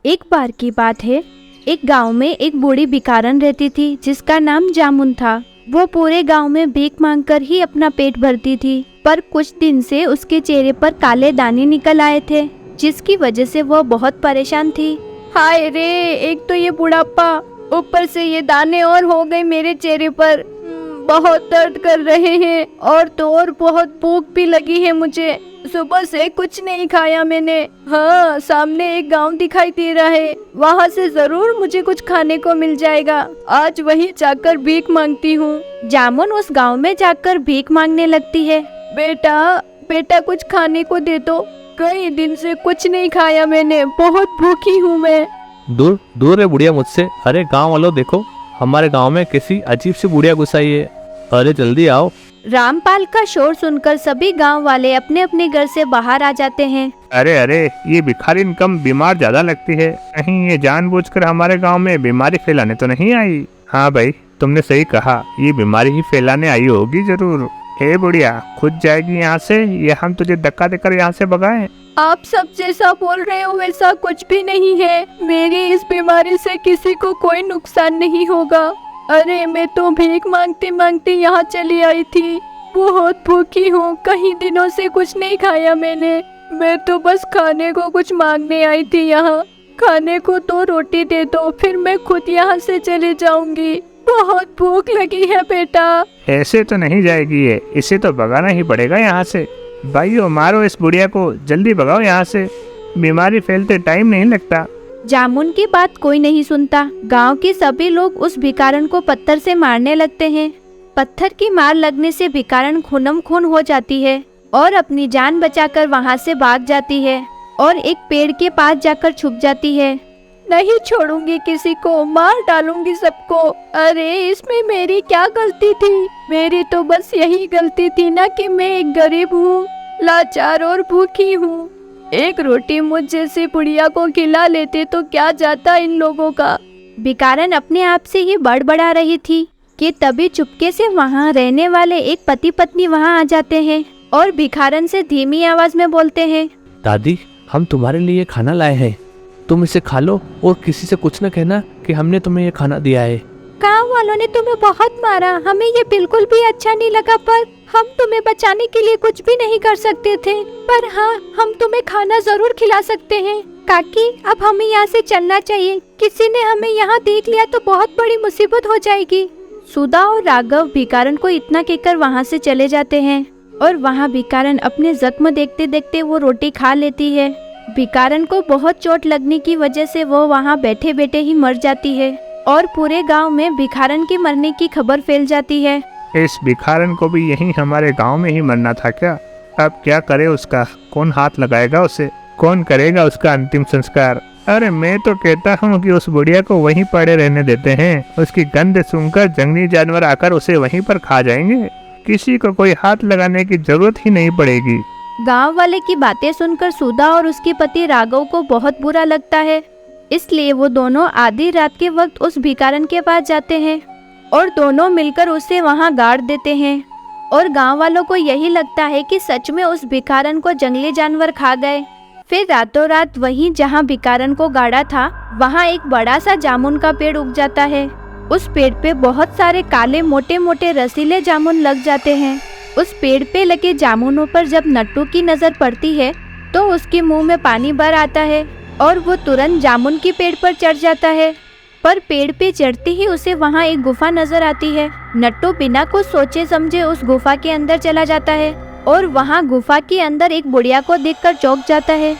एक बार की बात है, एक गांव में एक बूढ़ी भिखारन रहती थी जिसका नाम जामुन था। वो पूरे गांव में भीख मांगकर ही अपना पेट भरती थी, पर कुछ दिन से उसके चेहरे पर काले दाने निकल आए थे, जिसकी वजह से वो बहुत परेशान थी। हाय रे, एक तो ये बुढ़ापा, ऊपर से ये दाने और हो गए मेरे चेहरे पर। बहुत दर्द कर रहे हैं और तो और बहुत भूख भी लगी है मुझे। सुबह से कुछ नहीं खाया मैंने। हाँ, सामने एक गांव दिखाई दे रहा है, वहाँ से जरूर मुझे कुछ खाने को मिल जाएगा। आज वहीं जाकर भीख मांगती हूँ। जामुन उस गांव में जाकर भीख मांगने लगती है। बेटा कुछ खाने को दे दो, कई दिन से कुछ नहीं खाया मैंने, बहुत भूखी हूँ मैं। दूर दूर है बुढ़िया मुझसे। अरे गांव वालों देखो, हमारे गांव में किसी अजीब सी बुढ़िया घुस आई है। अरे जल्दी आओ। रामपाल का शोर सुनकर सभी गांव वाले अपने अपने घर से बाहर आ जाते हैं। अरे ये भिखारिन कम बीमार ज्यादा लगती है, कहीं ये जानबूझकर हमारे गांव में बीमारी फैलाने तो नहीं आई? हाँ भाई, तुमने सही कहा, ये बीमारी ही फैलाने आई होगी जरूर। हे बुढ़िया, खुद जाएगी यहाँ से या हम तुझे धक्का देकर यहाँ से भगाएं? आप सब जैसा बोल रहे हो वैसा कुछ भी नहीं है। मेरी इस बीमारी से किसी को कोई नुकसान नहीं होगा। अरे मैं तो भीख मांगते मांगते यहाँ चली आई थी, बहुत भूखी हूँ, कई दिनों से कुछ नहीं खाया मैंने। मैं तो बस खाने को कुछ मांगने आई थी यहाँ। खाने को 2 रोटी दे दो, फिर मैं खुद यहाँ से चली जाऊंगी। बहुत भूख लगी है बेटा। ऐसे तो नहीं जाएगी ये, इसे तो भगाना ही पड़ेगा यहाँ से। भाइयों, मारो इस बुढ़िया को, जल्दी भगाओ यहाँ से, बीमारी फैलते टाइम नहीं लगता। जामुन की बात कोई नहीं सुनता। गांव के सभी लोग उस भिखारन को पत्थर से मारने लगते हैं। पत्थर की मार लगने से भिखारन खूनम खून हो जाती है और अपनी जान बचाकर वहां से भाग जाती है और एक पेड़ के पास जाकर छुप जाती है। नहीं छोड़ूंगी किसी को, मार डालूंगी सबको। अरे इसमें मेरी क्या गलती थी? मेरी तो बस यही गलती थी ना कि मैं एक गरीब हूँ, लाचार और भूखी हूँ। एक रोटी मुझ जैसी बुढ़िया को खिला लेते तो क्या जाता इन लोगों का। भिखारन अपने आप से ही बड़बड़ा रही थी कि तभी चुपके से वहाँ रहने वाले एक पति पत्नी वहाँ आ जाते हैं और भिखारन से धीमी आवाज में बोलते हैं, दादी, हम तुम्हारे लिए खाना लाए हैं, तुम इसे खा लो और किसी से कुछ न कहना कि हमने तुम्हें ये खाना दिया है। गाँव वालों ने तुम्हें बहुत मारा, हमें ये बिल्कुल भी अच्छा नहीं लगा, पर हम तुम्हें बचाने के लिए कुछ भी नहीं कर सकते थे। पर हाँ, हम तुम्हें खाना जरूर खिला सकते हैं। काकी, अब हमें यहाँ से चलना चाहिए, किसी ने हमें यहाँ देख लिया तो बहुत बड़ी मुसीबत हो जाएगी। सुधा और राघव भिखारन को इतना कहकर वहाँ से चले जाते हैं और वहाँ भिखारन अपने जख्म देखते देखते वो रोटी खा लेती है। भिखारन को बहुत चोट लगने की वजह से वो वहाँ बैठे बैठे ही मर जाती है और पूरे गांव में भिखारन के मरने की खबर फैल जाती है। इस भिखारन को भी यहीं हमारे गांव में ही मरना था क्या? अब क्या करे उसका? कौन हाथ लगाएगा उसे? कौन करेगा उसका अंतिम संस्कार? अरे मैं तो कहता हूँ कि उस बुढ़िया को वहीं पड़े रहने देते हैं। उसकी गंध सुनकर जंगली जानवर आकर उसे वहीं पर खा जाएंगे। किसी को कोई हाथ लगाने की जरूरत ही नहीं पड़ेगी। गांव वाले की बातें सुनकर सुधा और उसके पति राघव को बहुत बुरा लगता है, इसलिए वो दोनों आधी रात के वक्त उस भिखारन के पास जाते हैं और दोनों मिलकर उसे वहां गाड़ देते हैं। और गांव वालों को यही लगता है कि सच में उस भिखारन को जंगली जानवर खा गए। फिर रातों रात वहीं जहां भिखारन को गाड़ा था वहां एक बड़ा सा जामुन का पेड़ उग जाता है। उस पेड़ पे बहुत सारे काले मोटे मोटे रसीले जामुन लग जाते हैं। उस पेड़ पे लगे जामुनों पर जब नट्टू की नजर पड़ती है तो उसके मुंह में पानी भर आता है और वो तुरंत जामुन के पेड़ पर चढ़ जाता है। पर पेड़ पे चढ़ते ही उसे वहाँ एक गुफा नजर आती है। नट्टू बिना कुछ सोचे समझे उस गुफा के अंदर चला जाता है और वहाँ गुफा के अंदर एक बुढ़िया को देखकर चौंक जाता है।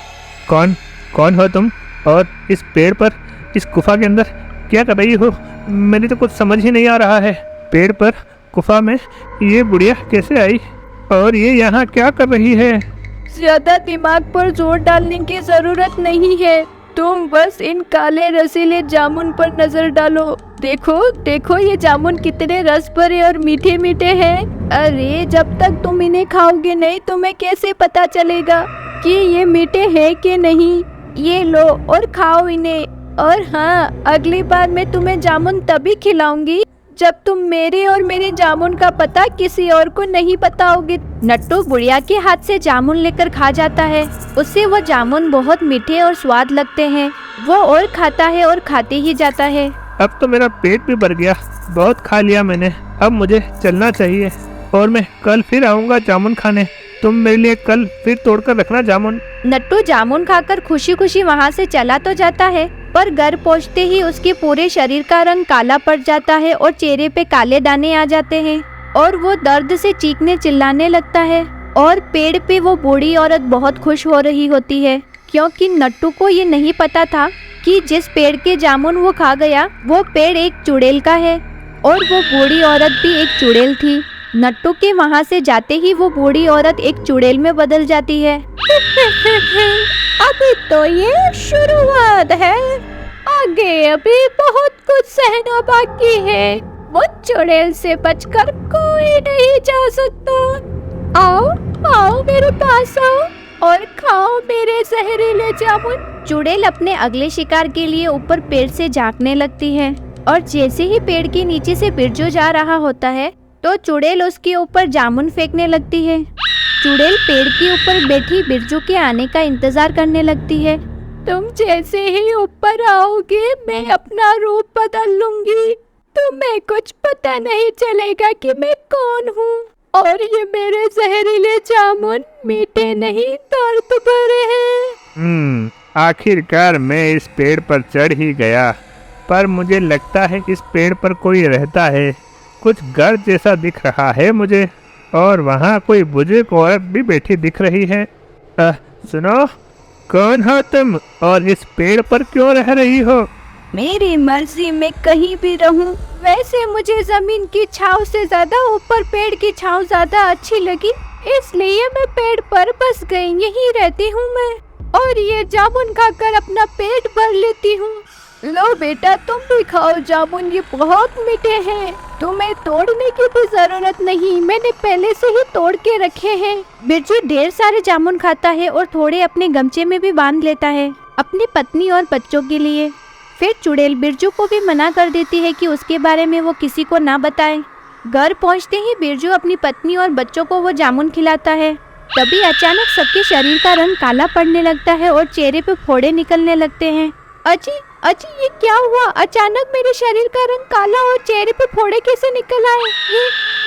कौन हो तुम? और इस पेड़ पर, इस गुफा के अंदर क्या कर रही हो? मेरी तो कुछ समझ ही नहीं आ रहा है। पेड़ पर, गुफा में ये बुढ़िया कैसे आई और ये यहाँ क्या कर रही है? ज्यादा दिमाग पर जोर डालने की जरूरत नहीं है, तुम बस इन काले रसीले जामुन पर नजर डालो। देखो ये जामुन कितने रस भरे और मीठे मीठे हैं। अरे जब तक तुम इन्हें खाओगे नहीं तुम्हें कैसे पता चलेगा कि ये मीठे हैं कि नहीं। ये लो और खाओ इन्हें। और हाँ, अगली बार मैं तुम्हें जामुन तभी खिलाऊंगी जब तुम मेरे और मेरे जामुन का पता किसी और को नहीं बताओगे। नट्टू बुढ़िया के हाथ से जामुन लेकर खा जाता है। उससे वो जामुन बहुत मीठे और स्वाद लगते हैं। वो और खाता है और खाते ही जाता है। अब तो मेरा पेट भी भर गया, बहुत खा लिया मैंने, अब मुझे चलना चाहिए और मैं कल फिर आऊँगा जामुन खाने। तुम मेरे लिए कल फिर तोड़कर रखना जामुन। नट्टू जामुन खाकर खुशी खुशी वहाँ से चला तो जाता है, पर घर पहुँचते ही उसके पूरे शरीर का रंग काला पड़ जाता है और चेहरे पे काले दाने आ जाते हैं और वो दर्द से चीखने चिल्लाने लगता है। और पेड़ पे वो बूढ़ी औरत बहुत खुश हो रही होती है, क्योंकि नट्टू को ये नहीं पता था कि जिस पेड़ के जामुन वो खा गया वो पेड़ एक चुड़ैल का है और वो बूढ़ी औरत भी एक चुड़ैल थी। नट्टू के वहाँ से जाते ही वो बूढ़ी औरत एक चुड़ैल में बदल जाती है। अभी तो ये शुरुआत है, आगे अभी बहुत कुछ सहना बाकी है। वो चुड़ैल से बचकर कोई नहीं जा सकता। आओ आओ मेरे पास आओ और खाओ मेरे जहरीले जामुन। चुड़ैल अपने अगले शिकार के लिए ऊपर पेड़ से झांकने लगती है और जैसे ही पेड़ के नीचे से बिरजू जा रहा होता है तो चुड़ैल उसके ऊपर जामुन फेंकने लगती है। चुड़ैल पेड़ के ऊपर बैठी बिरजू के आने का इंतजार करने लगती है। तुम जैसे ही ऊपर आओगे मैं अपना रूप बदल लूंगी, तुम्हें कुछ पता नहीं चलेगा कि मैं कौन हूँ। और ये मेरे जहरीले जामुन मीठे नहीं दर्द भरे हैं। आखिरकार मैं इस पेड़ पर चढ़ ही गया, पर मुझे लगता है इस पेड़ पर कोई रहता है। कुछ घर जैसा दिख रहा है मुझे और वहाँ कोई बुजुर्ग औरत भी बैठी दिख रही है। सुनो, कौन हो तुम और इस पेड़ पर क्यों रह रही हो? मेरी मर्जी में कहीं भी रहूं। वैसे मुझे जमीन की छांव से ज्यादा ऊपर पेड़ की छांव ज्यादा अच्छी लगी, इसलिए मैं पेड़ पर बस गई। यहीं रहती हूँ मैं और ये जामुन खाकर अपना पेट भर लेती हूँ। लो बेटा, तुम भी खाओ जामुन, ये बहुत मीठे हैं। तुम्हें तोड़ने की भी जरूरत नहीं, मैंने पहले से ही तोड़ के रखे हैं। बिरजू ढेर सारे जामुन खाता है और थोड़े अपने गमछे में भी बांध लेता है अपनी पत्नी और बच्चों के लिए। फिर चुड़ैल बिरजू को भी मना कर देती है कि उसके बारे में वो किसी को ना बताए। घर पहुंचते ही बिरजू अपनी पत्नी और बच्चों को वो जामुन खिलाता है। तभी अचानक सबके शरीर का रंग काला पड़ने लगता है और चेहरे पे फोड़े निकलने लगते हैं। अजी अजी, ये क्या हुआ? अचानक मेरे शरीर का रंग काला और चेहरे पे फोड़े कैसे निकल आए?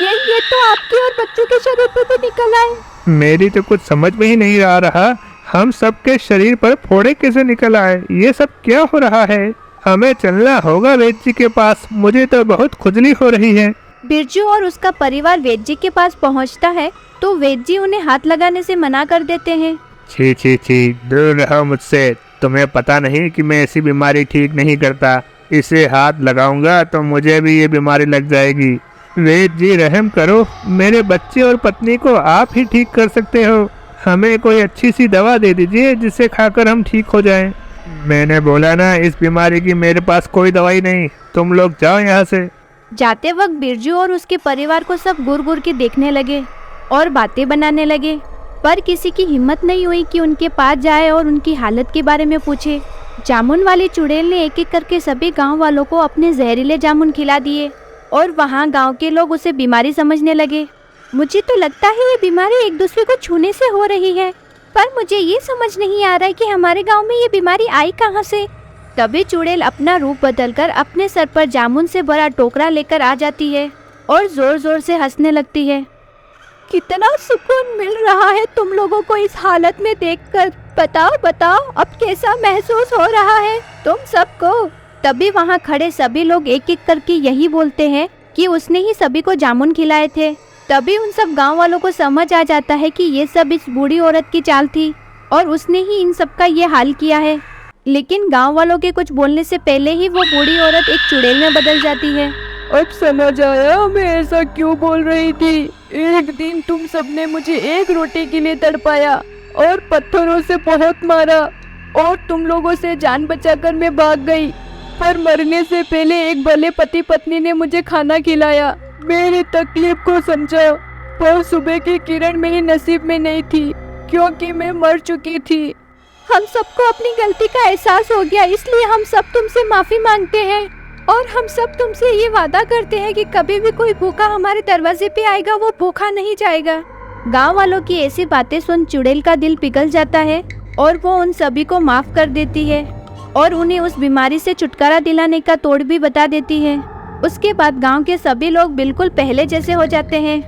ये तो आपके और बच्चों के शरीर पे भी निकल आए। मेरी तो कुछ समझ में ही नहीं आ रहा, हम सबके शरीर पर फोड़े कैसे निकल आए? ये सब क्या हो रहा है? हमें चलना होगा वैद्य जी के पास, मुझे तो बहुत खुजली हो रही है। बिरजू और उसका परिवार वैद्य जी के पास पहुंचता है तो वैद्य जी उन्हें हाथ लगाने से मना कर देते हैं। छी छी छी, दूर रहो मुझसे। तुम्हें पता नहीं कि मैं ऐसी बीमारी ठीक नहीं करता, इसे हाथ लगाऊंगा तो मुझे भी ये बीमारी लग जाएगी। वैद्य जी रहम करो, मेरे बच्चे और पत्नी को आप ही ठीक कर सकते हो। हमें कोई अच्छी सी दवा दे दीजिए जिसे खाकर हम ठीक हो जाएं। मैंने बोला ना, इस बीमारी की मेरे पास कोई दवाई नहीं, तुम लोग जाओ यहाँ से। जाते वक्त बिरजू और उसके परिवार को सब घूर घूर के देखने लगे और बातें बनाने लगे, पर किसी की हिम्मत नहीं हुई कि उनके पास जाए और उनकी हालत के बारे में पूछे। जामुन वाली चुड़ैल ने एक एक करके सभी गांव वालों को अपने जहरीले जामुन खिला दिए और वहां गांव के लोग उसे बीमारी समझने लगे। मुझे तो लगता है ये बीमारी एक दूसरे को छूने से हो रही है, पर मुझे ये समझ नहीं आ रहा है कि हमारे गांव में ये बीमारी आई कहां से। तभी चुड़ैल अपना रूप बदलकर अपने सर पर जामुन से भरा टोकरा लेकर आ जाती है और जोर जोर से हंसने लगती है। कितना सुकून मिल रहा है तुम लोगों को इस हालत में देखकर। बताओ बताओ, अब कैसा महसूस हो रहा है तुम सबको? तभी वहाँ खड़े सभी लोग एक एक करके यही बोलते हैं कि उसने ही सभी को जामुन खिलाए थे। तभी उन सब गांव वालों को समझ आ जाता है कि ये सब इस बूढ़ी औरत की चाल थी और उसने ही इन सब का ये हाल किया है। लेकिन गांव वालों के कुछ बोलने से पहले ही वो बूढ़ी औरत एक चुड़ैल में बदल जाती है। अब समझ आया मैं ऐसा क्यों बोल रही थी। एक दिन तुम सबने मुझे एक रोटी के लिए तड़पाया और पत्थरों से बहुत मारा और तुम लोगों से जान बचाकर मैं भाग गई, पर मरने से पहले एक भले पति पत्नी ने मुझे खाना खिलाया, मेरी तकलीफ को समझा। पर सुबह की किरण मेरे नसीब में नहीं थी क्योंकि मैं मर चुकी थी। हम सबको अपनी गलती का एहसास हो गया, इसलिए हम सब तुमसे माफी मांगते हैं और हम सब तुमसे ये वादा करते हैं कि कभी भी कोई भूखा हमारे दरवाजे पे आएगा वो भूखा नहीं जाएगा। गांव वालों की ऐसी बातें सुन चुड़ैल का दिल पिघल जाता है और वो उन सभी को माफ कर देती है। और उन्हें उस बीमारी से छुटकारा दिलाने का तोड़ भी बता देती है। उसके बाद गांव के सभी लोग बिल्कुल पहले जैसे हो जाते हैं।